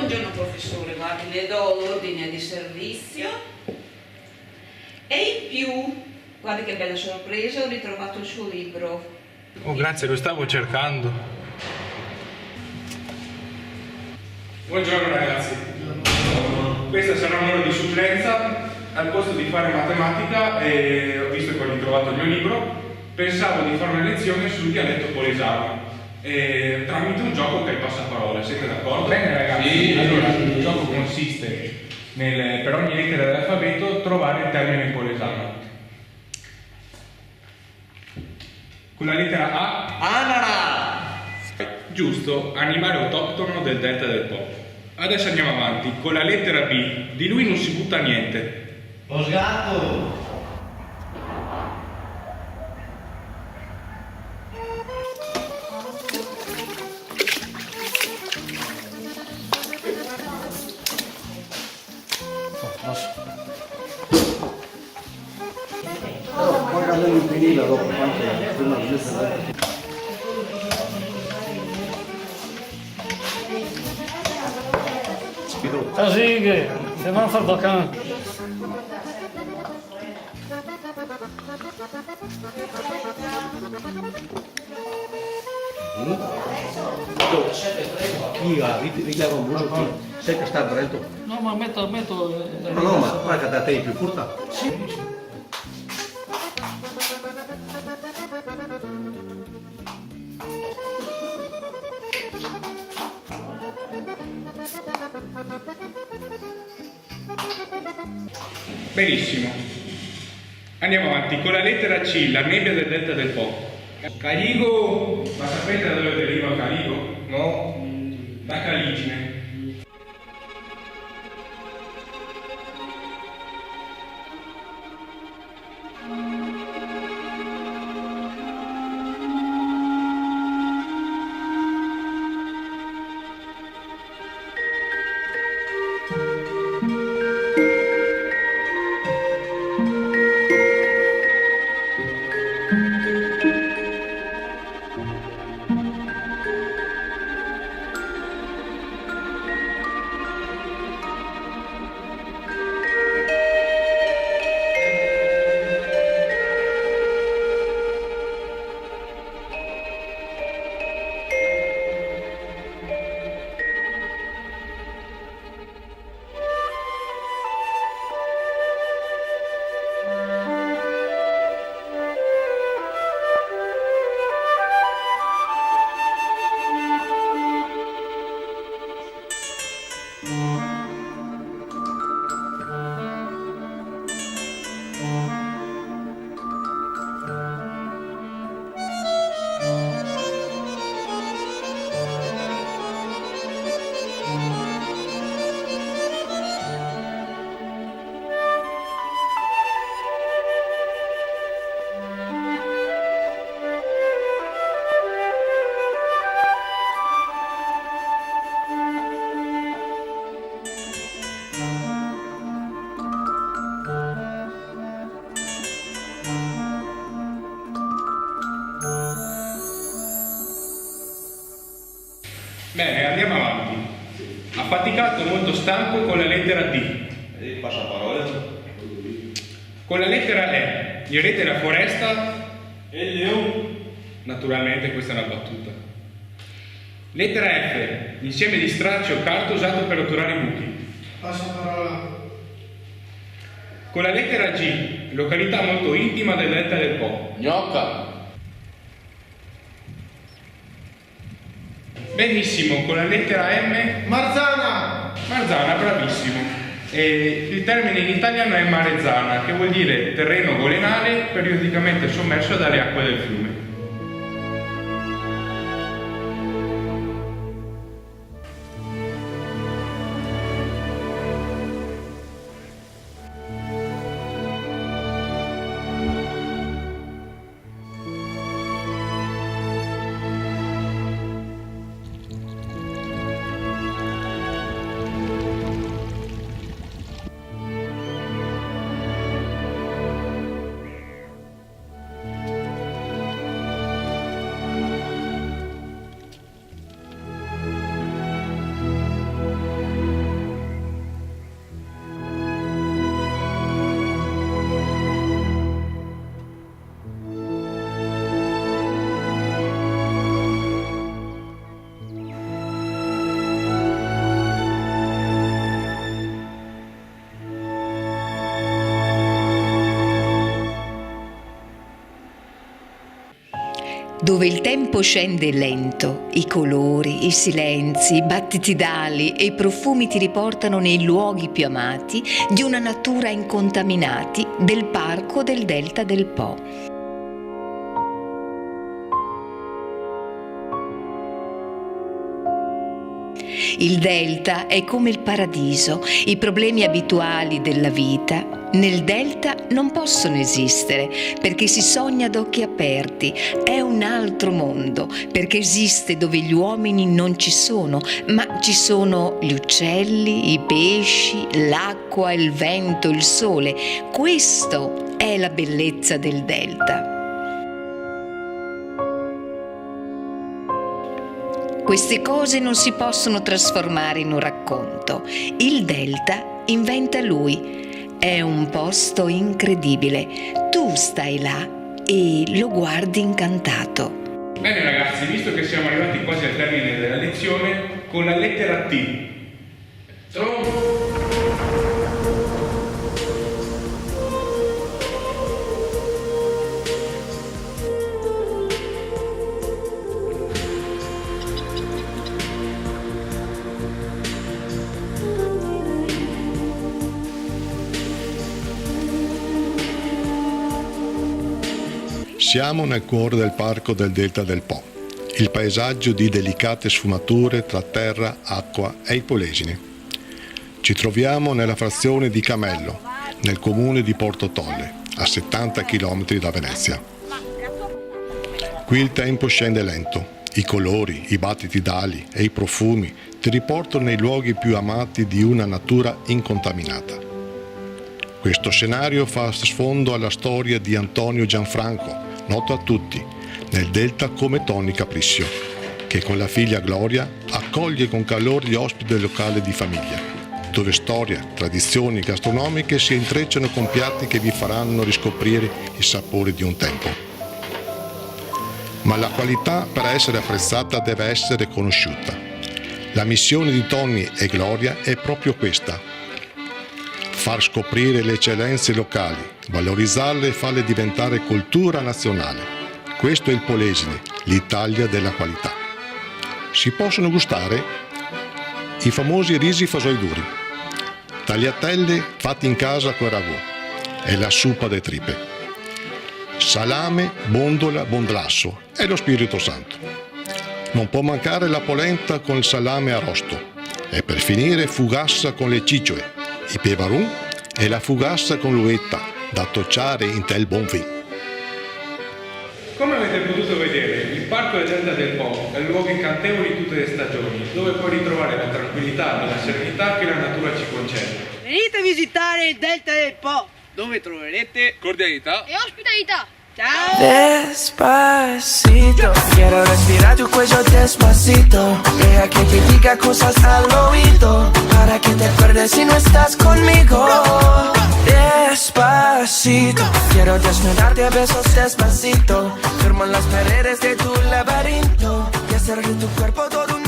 Buongiorno professore, guardi, le do l'ordine di servizio e in più, guardi che bella sorpresa, ho ritrovato il suo libro. Oh, grazie, lo stavo cercando. Buongiorno ragazzi. Questa sarà un'ora di supplenza. Al posto di fare matematica, ho visto che ho ritrovato il mio libro, pensavo di fare una lezione sul dialetto polesano. Tramite un gioco che è il passaparole, siete d'accordo? Bene ragazzi, sì. Allora il gioco consiste nel, per ogni lettera dell'alfabeto, trovare il termine polesano. Con la lettera A, Anara! Giusto, animale autoctono del delta del Po. Adesso andiamo avanti, con la lettera B, di lui non si butta niente. Lo sgatto! Magari non finita dopo quanto prima di essere. Tasig, se van far bacán. Io, richiamo un buono, sai che sta dentro? No, ma metto. No, ma guarda che da te è più corta. Sì. Benissimo. Andiamo avanti, con la lettera C, la nebbia del delta del Po. Caligo! Ma sapete da dove deriva Caligo? No? Da Caligine. Bene, andiamo avanti. Affaticato, molto stanco, con la lettera D. Il passaparole. Con la lettera E, direte la foresta? E il leone. Naturalmente questa è una battuta. Lettera F, l'insieme di stracci o carta usato per otturare i buchi. Passaparola. Con la lettera G, località molto intima del delta del Po. Gnocca. Benissimo, con la lettera M, Marzana. Marzana, bravissimo. E il termine in italiano è marezzana, che vuol dire terreno golenale periodicamente sommerso dalle acque del fiume. dove il tempo scende lento, i colori, i silenzi, i battiti d'ali e i profumi ti riportano nei luoghi più amati di una natura incontaminati del parco del Delta del Po. Il delta è come il paradiso, i problemi abituali della vita nel delta non possono esistere perché si sogna ad occhi aperti, è un altro mondo perché esiste dove gli uomini non ci sono, ma ci sono gli uccelli, i pesci, l'acqua, il vento, il sole. Questo è la bellezza del delta. Queste cose non si possono trasformare in un racconto. Il delta inventa lui. È un posto incredibile. Tu stai là e lo guardi incantato. Bene ragazzi, visto che siamo arrivati quasi al termine della lezione, con la lettera T. Siamo nel cuore del parco del Delta del Po, il paesaggio di delicate sfumature tra terra, acqua e i Polesini. Ci troviamo nella frazione di Camello, nel comune di Porto Tolle, a 70 km da Venezia. Qui il tempo scende lento, i colori, i battiti d'ali e i profumi ti riportano nei luoghi più amati di una natura incontaminata. Questo scenario fa sfondo alla storia di Antonio Gianfranco, noto a tutti, nel Delta come Tony Capriccio, che con la figlia Gloria accoglie con calore gli ospiti del locale di famiglia, dove storia, tradizioni gastronomiche si intrecciano con piatti che vi faranno riscoprire i sapori di un tempo. Ma la qualità, per essere apprezzata, deve essere conosciuta. La missione di Tony e Gloria è proprio questa: far scoprire le eccellenze locali, valorizzarle e farle diventare cultura nazionale. Questo è il Polesine, l'Italia della qualità. Si possono gustare i famosi risi fasoi duri, tagliatelle fatti in casa con ragù e la suppa de tripe, salame, bondola, bondlasso e lo Spirito Santo. Non può mancare la polenta con il salame arrosto e per finire fugassa con le ciccioe, i pevarun e la fugassa con l'uvetta da tocciare in tel bon vin. Come avete potuto vedere, il Parco del Delta del Po è un luogo incantevole in tutte le stagioni, dove puoi ritrovare la tranquillità e la serenità che la natura ci concede. Venite a visitare il Delta del Po, dove troverete Cordialità e ospitalità. Ciao! Despacito, quiero respirar tu cuello despacito. Deja que te diga cosas al oído, para que te acuerdes si no estás conmigo. Despacito, quiero desnudarte a besos despacito. Firmo en las paredes de tu laberinto y hacer de tu cuerpo todo